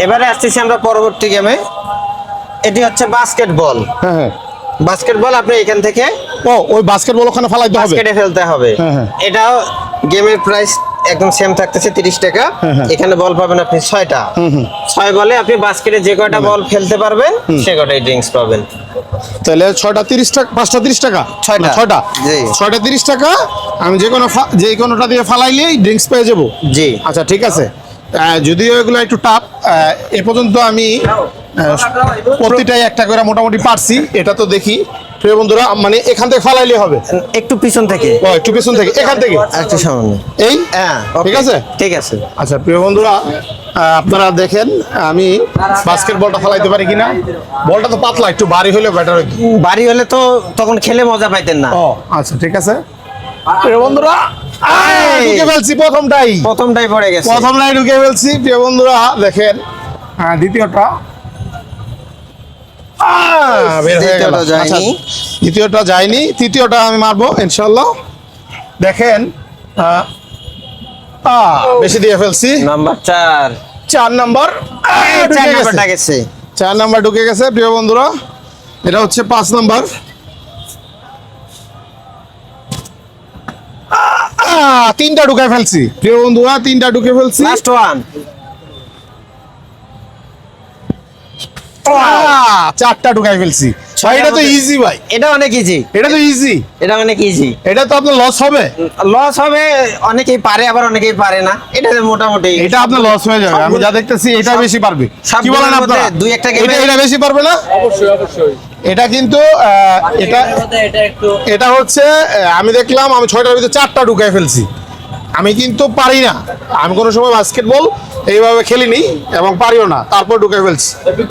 এবারে আসতেছি আমরা পরবর্তী গেমে। এটি হচ্ছে বাস্কেটবল। হ্যাঁ হ্যাঁ। বাস্কেটবল আপনি এখান থেকে ও ওই বাস্কেটবল ওখানে ফেলাইতে হবে, বাস্কেটে ফেলতে হবে। হ্যাঁ, হ্যাঁ। এটাও গেমের প্রাইস একদম সেম থাকতেছে 30 টাকা। হ্যাঁ, হ্যাঁ। এখানে বল পাবেন আপনি 6টা। 6 বলে আপনি বাস্কেটে যে কয়টা বল ফেলতে পারবেন সে কয়টাই ড্রিঙ্কস পাবেন। তাহলে 6টা 30 টাকা, 5টা 30 টাকা, 6টা। 6টা, জি। 6টা 30 টাকা। আমি যে কোনোটা দিয়ে ফালাইলেই ড্রিঙ্কস পেয়ে যাবো। জি। আচ্ছা ঠিক আছে। যদিও এগুলো একটু টাফ, এ পর্যন্ত আমি প্রতিটাই একটা করে মোটামুটি পারছি। এটা তো দেখি প্রিয় বন্ধুরা, মানে এখান থেকে ফালাইলে হবে, একটু পিছন থেকে, ও একটু পেছন থেকে, এখান থেকে একটু সামনে। এই, হ্যাঁ, ঠিক আছে ঠিক আছে। আচ্ছা প্রিয় বন্ধুরা, আপনারা দেখেন আমি বাস্কেটবলটা ফালাইতে পারি কিনা। বলটা তো পাতলা, একটু ভারী হলে বেটার হইতো। বাড়ি হলে তো তখন খেলে মজা পাইতেন না। ও আচ্ছা ঠিক আছে প্রিয় বন্ধুরা, ঢুকে ফেলছি প্রথমটাই পড়ে গেছে। প্রথমটাই ঢুকে ফেলছি প্রিয় বন্ধুরা। দেখেন দ্বিতীয়টা বের হয়ে গেল। দ্বিতীয়টা যায়নি। আচ্ছা, দ্বিতীয়টা যায়নি, তৃতীয়টা আমি মারবো ইনশাল্লাহ। দেখেন বেশি দিয়ে ফেলছি। নাম্বার 4। 4 নাম্বার, 4 নাম্বারটা গেছে। 4 নাম্বার ঢুকে গেছে প্রিয় বন্ধুরা। এটা হচ্ছে 5 নাম্বার। 3টা ঢুকাই ফেলছি প্রিয় বন্ধুরা, 3টা ঢুকে ফেলছি। Last one. 4টা ঢুকাই ফেলছি। ভাই এটা তো ইজি ভাই, এটা অনেক ইজি। এটা তো ইজি, এটা অনেক ইজি। এটা তো আপনার লস হবে। লস হবে, অনেকেই পারে আবার অনেকেই পারে না। এটা মোটামুটি এটা আপনার লস হয়ে যাবে। আমি যা দেখতেছি এটা বেশি পারবে। কি বলেন আপনারা? দুই একটা এটা গেমে এটা বেশি পারবে না? অবশ্যই এটা কিন্তু এটা হচ্ছে আমি দেখলাম আমি 6টার ভিতরে 4টা ঢুকাই ফেলছি। আমি কিন্তু পারি না, আমি কোনো সময় বাস্কেটবল এইভাবে খেলিনি এবং পারিও না, তারপর ঢুকাই ফেলছি।